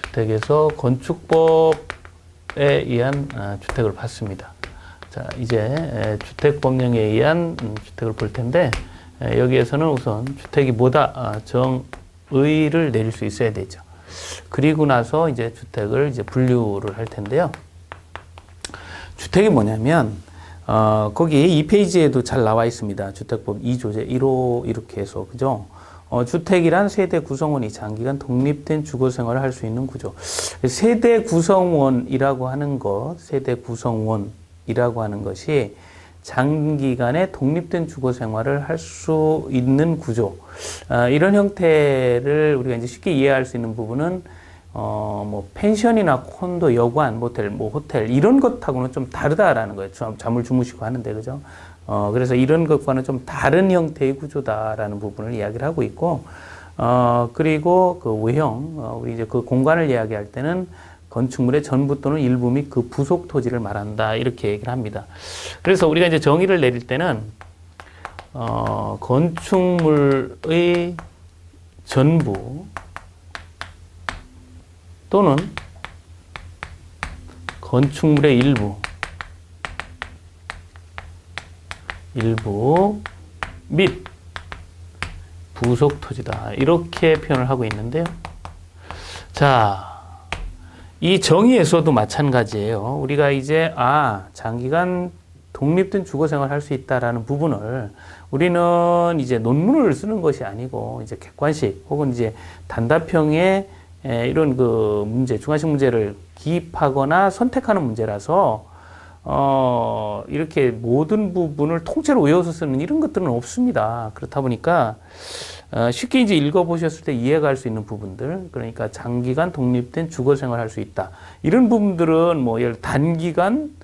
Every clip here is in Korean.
주택에서 건축법에 의한 주택을 받습니다. 자, 이제 주택법령에 의한 주택을 볼 텐데, 여기에서는 우선 주택이 뭐다 정의를 내릴 수 있어야 되죠. 그리고 나서 이제 주택을 이제 분류를 할 텐데요. 주택이 뭐냐면 거기 2페이지에도 잘 나와 있습니다. 주택법 2조제 1호 이렇게 해서 그죠? 주택이란 세대 구성원이 장기간 독립된 주거 생활을 할 수 있는 구조. 세대 구성원이라고 하는 세대 구성원이라고 하는 것이 장기간의 독립된 주거 생활을 할 수 있는 구조. 이런 형태를 우리가 이제 쉽게 이해할 수 있는 부분은 뭐 펜션이나 콘도, 여관, 모텔, 뭐 호텔 이런 것하고는 좀 다르다라는 거예요. 잠을 주무시고 하는데 그죠? 그래서 이런 것과는 좀 다른 형태의 구조다라는 부분을 이야기를 하고 있고, 그리고 그 외형, 우리 이제 그 공간을 이야기할 때는 건축물의 전부 또는 일부 및 그 부속 토지를 말한다 이렇게 얘기를 합니다. 그래서 우리가 이제 정의를 내릴 때는 건축물의 전부 또는 건축물의 일부 및 부속 토지다 이렇게 표현을 하고 있는데요. 자, 이 정의에서도 마찬가지예요. 우리가 이제 장기간 독립된 주거 생활을 할 수 있다라는 부분을 우리는 이제 논문을 쓰는 것이 아니고 이제 객관식 혹은 이제 단답형의 이런 그 문제, 중화식 문제를 기입하거나 선택하는 문제라서 이렇게 모든 부분을 통째로 외워서 쓰는 이런 것들은 없습니다. 그렇다 보니까 쉽게 이제 읽어보셨을 때 이해가 할 수 있는 부분들, 그러니까 장기간 독립된 주거 생활을 할 수 있다. 이런 부분들은 뭐 예를 단기간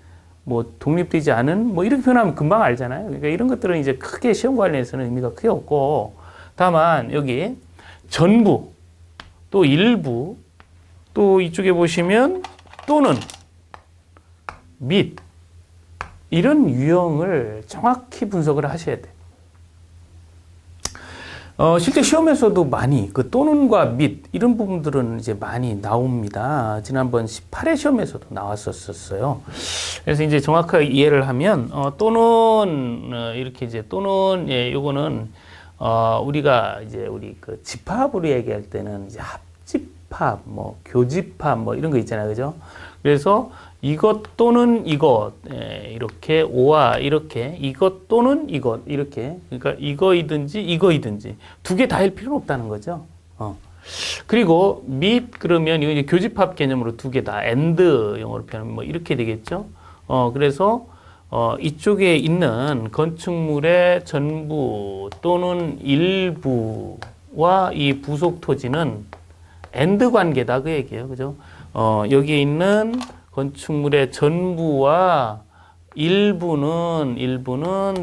뭐 독립되지 않은 뭐 이렇게 표현하면 금방 알잖아요. 그러니까 이런 것들은 이제 크게 시험 관련해서는 의미가 크게 없고, 다만 여기 전부 또 일부 또 이쪽에 보시면 또는 및 이런 유형을 정확히 분석을 하셔야 돼요. 실제 시험에서도 많이 그 또는과 및 이런 부분들은 이제 많이 나옵니다. 지난번 18회 시험에서도 나왔었어요. 그래서 이제 정확하게 이해를 하면 또는 이렇게 이제 또는 요거는 우리가 이제 우리 그 집합으로 얘기할 때는 이제 합집합, 뭐 교집합 뭐 이런 거 있잖아요, 그죠? 그래서 이것 또는 이것 이렇게 오와 이렇게 이것 또는 이것 이렇게, 그러니까 이거이든지 두 개 다일 필요는 없다는 거죠. 그리고 및 그러면 이거 이제 교집합 개념으로 두 개 다 and 영어로 표현하면 뭐 이렇게 되겠죠. 그래서 이쪽에 있는 건축물의 전부 또는 일부와 이 부속 토지는 and 관계다 그 얘기예요, 그죠? 여기에 있는 건축물의 전부와 일부는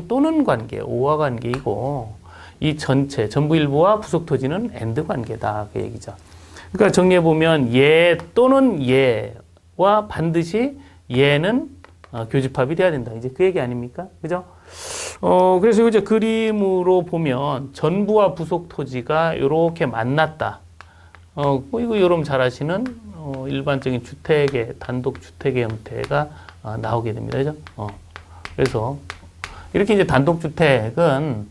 또는 관계, 오와 관계이고, 이 전체, 전부 일부와 부속 토지는 and 관계다 그 얘기죠. 그러니까 정리해 보면 얘 또는 얘와 반드시 얘는 교집합이 돼야 된다. 이제 그 얘기 아닙니까? 그죠? 그래서 이제 그림으로 보면 전부와 부속 토지가 이렇게 만났다. 이거 여러분 잘 아시는 일반적인 주택의 단독 주택의 형태가 나오게 됩니다. 그죠? 그래서 이렇게 이제 단독 주택은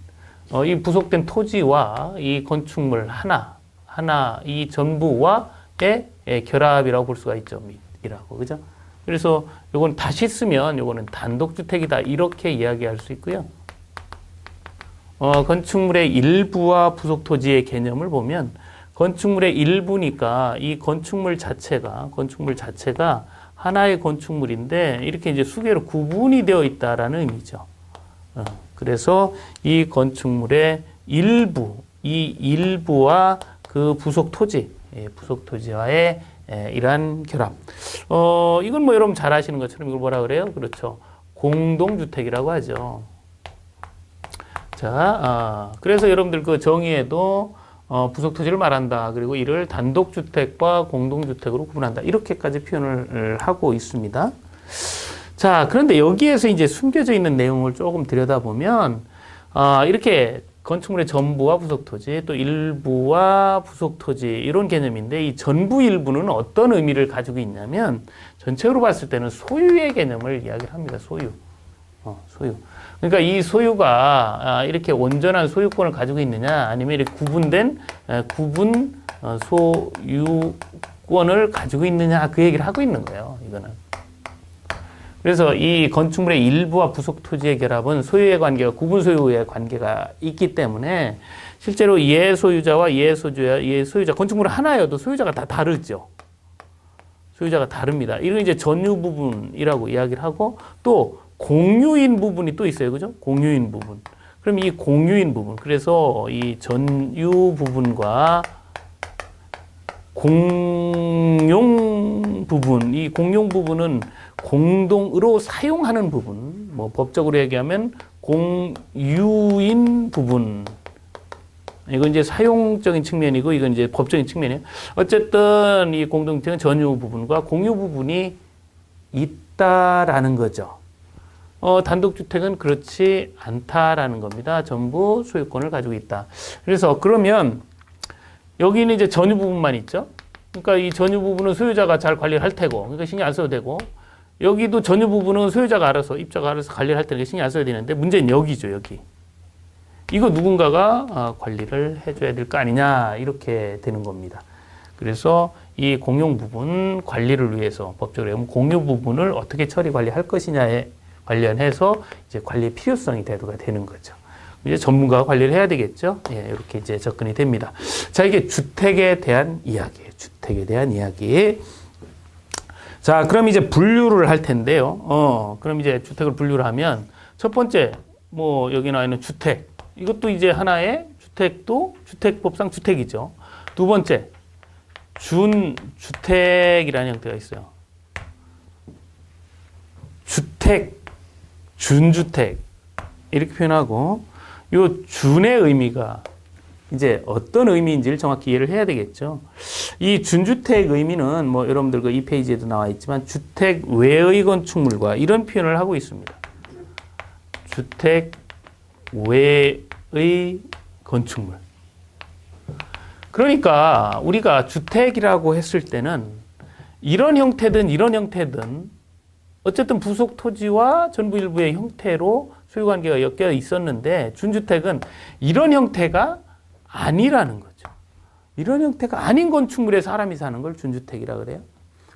이 부속된 토지와 이 건축물 하나 이 전부와의 결합이라고 볼 수가 있죠. 이라고 그죠? 그래서 요건 다시 쓰면 요거는 단독 주택이다 이렇게 이야기할 수 있고요. 건축물의 일부와 부속 토지의 개념을 보면 건축물의 일부니까 이 건축물 자체가 하나의 건축물인데 이렇게 이제 수개로 구분이 되어 있다라는 의미죠. 그래서 이 건축물의 일부, 이 일부와 그 부속 토지와의 이러한 결합. 이건 뭐 여러분 잘 아시는 것처럼 이걸 뭐라 그래요? 그렇죠. 공동주택이라고 하죠. 자, 그래서 여러분들 그 정의에도 부속 토지를 말한다. 그리고 이를 단독주택과 공동주택으로 구분한다. 이렇게까지 표현을 하고 있습니다. 자, 그런데 여기에서 이제 숨겨져 있는 내용을 조금 들여다보면, 이렇게 건축물의 전부와 부속 토지, 또 일부와 부속 토지 이런 개념인데 이 전부 일부는 어떤 의미를 가지고 있냐면 전체적으로 봤을 때는 소유의 개념을 이야기를 합니다. 소유. 소유. 그러니까 이 소유가 이렇게 온전한 소유권을 가지고 있느냐 아니면 이렇게 구분 소유권을 가지고 있느냐 그 얘기를 하고 있는 거예요. 이거는. 그래서 이 건축물의 일부와 부속 토지의 결합은 소유의 관계가 구분 소유의 관계가 있기 때문에 실제로 이해 소유자와 이해 소유자 건축물은 하나여도 소유자가 다 다르죠. 소유자가 다릅니다. 이건 이제 전유 부분이라고 이야기를 하고 또 공유인 부분이 또 있어요. 그죠? 공유인 부분. 그럼 이 공유인 부분. 그래서 이 전유 부분과 공용 부분. 이 공용 부분은 공동으로 사용하는 부분. 뭐 법적으로 얘기하면 공유인 부분. 이건 이제 사용적인 측면이고 이건 이제 법적인 측면이에요. 어쨌든 이 공동주택은 전유 부분과 공유 부분이 있다라는 거죠. 단독주택은 그렇지 않다라는 겁니다. 전부 소유권을 가지고 있다. 그래서 그러면 여기는 이제 전유 부분만 있죠. 그러니까 이 전유 부분은 소유자가 잘 관리를 할 테고, 그러니까 신경 안 써도 되고, 여기도 전유 부분은 소유자가 알아서, 입자가 알아서 관리를 할 테니까 신경 안 써야 되는데, 문제는 여기죠, 여기. 이거 누군가가 관리를 해줘야 될 거 아니냐, 이렇게 되는 겁니다. 그래서 이 공용 부분 관리를 위해서 법적으로 공유 부분을 어떻게 처리 관리할 것이냐에 관련해서 이제 관리의 필요성이 대두가 되는 거죠. 이제 전문가가 관리를 해야 되겠죠. 예, 이렇게 이제 접근이 됩니다. 자, 이게 주택에 대한 이야기예요. 주택에 대한 이야기. 자, 그럼 이제 분류를 할 텐데요. 그럼 이제 주택을 분류를 하면 첫 번째, 뭐 여기 나와 있는 주택. 이것도 이제 하나의 주택도 주택법상 주택이죠. 두 번째, 준주택이라는 형태가 있어요. 주택, 준주택 이렇게 표현하고 요 준의 의미가 이제 어떤 의미인지를 정확히 이해를 해야 되겠죠. 이 준주택 의미는 뭐 여러분들 그 이 페이지에도 나와 있지만 주택 외의 건축물과 이런 표현을 하고 있습니다. 주택 외의 건축물. 그러니까 우리가 주택이라고 했을 때는 이런 형태든 어쨌든 부속 토지와 전부 일부의 형태로 소유관계가 엮여 있었는데 준주택은 이런 형태가 아니라는 거죠. 이런 형태가 아닌 건축물에 사람이 사는 걸 준주택이라 그래요.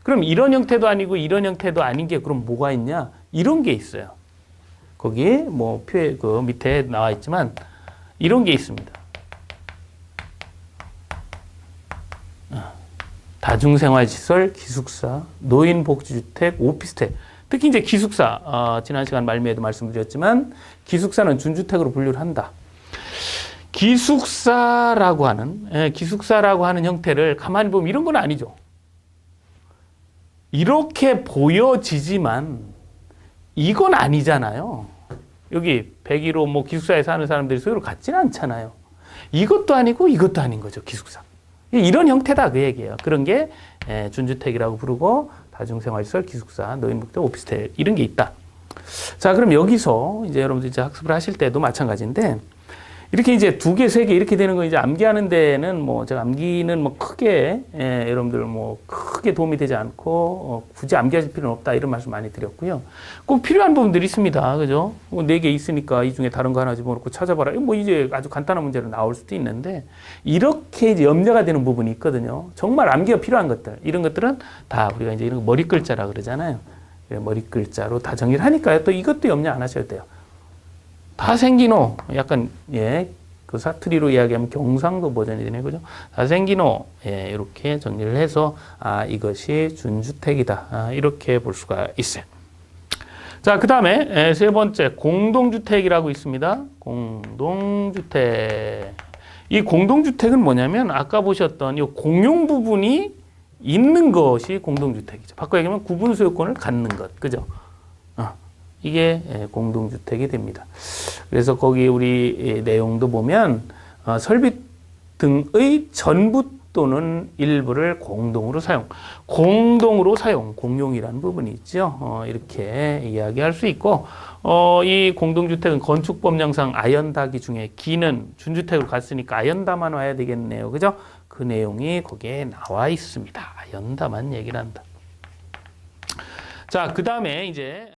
그럼 이런 형태도 아니고 이런 형태도 아닌 게 그럼 뭐가 있냐? 이런 게 있어요. 거기 뭐 표에 그 밑에 나와 있지만 이런 게 있습니다. 다중생활시설, 기숙사, 노인복지주택, 오피스텔. 특히 이제 기숙사, 지난 시간 말미에도 말씀드렸지만 기숙사는 준주택으로 분류를 한다. 기숙사라고 하는 형태를 가만히 보면 이런 건 아니죠. 이렇게 보여지지만 이건 아니잖아요. 여기 101호 뭐 기숙사에 사는 사람들이 소유를 갖지는 않잖아요. 이것도 아니고 이것도 아닌 거죠, 기숙사. 이런 형태다 그 얘기예요. 그런 게 준주택이라고 부르고 다중생활시설, 기숙사, 노인복지, 오피스텔 이런 게 있다. 자, 그럼 여기서 이제 여러분들 이제 학습을 하실 때도 마찬가지인데 이렇게 이제 2개, 3개 이렇게 되는 거 이제 암기하는 데는 뭐 제가 암기는 뭐 크게 여러분들 뭐 크게 도움이 되지 않고 굳이 암기하실 필요는 없다 이런 말씀 많이 드렸고요. 꼭 필요한 부분들이 있습니다. 그죠? 4개 있으니까 이 중에 다른 거 하나 집어넣고 찾아봐라. 뭐 이제 아주 간단한 문제로 나올 수도 있는데 이렇게 이제 염려가 되는 부분이 있거든요. 정말 암기가 필요한 것들 이런 것들은 다 우리가 이제 이런 거 머리 글자라 그러잖아요. 머리 글자로 다 정리를 하니까요. 또 이것도 염려 안 하셔도 돼요. 다생기노 약간 그 사투리로 이야기하면 경상도 버전이 되네 그죠? 다생기노 이렇게 정리를 해서 이것이 준주택이다 이렇게 볼 수가 있어요. 자, 그 다음에 세 번째 공동주택이라고 있습니다. 공동주택. 이 공동주택은 뭐냐면 아까 보셨던 이 공용 부분이 있는 것이 공동주택이죠. 바꿔 얘기하면 구분 소유권을 갖는 것, 그죠? 이게 공동주택이 됩니다. 그래서 거기 우리 내용도 보면 설비 등의 전부 또는 일부를 공동으로 사용. 공동으로 사용, 공용이라는 부분이 있죠. 이렇게 이야기할 수 있고, 이 공동주택은 건축법령상 아연다기 중에 기는 준주택으로 갔으니까 아연다만 와야 되겠네요. 그죠? 그 내용이 거기에 나와 있습니다. 아연다만 얘기를 한다. 자, 그 다음에 이제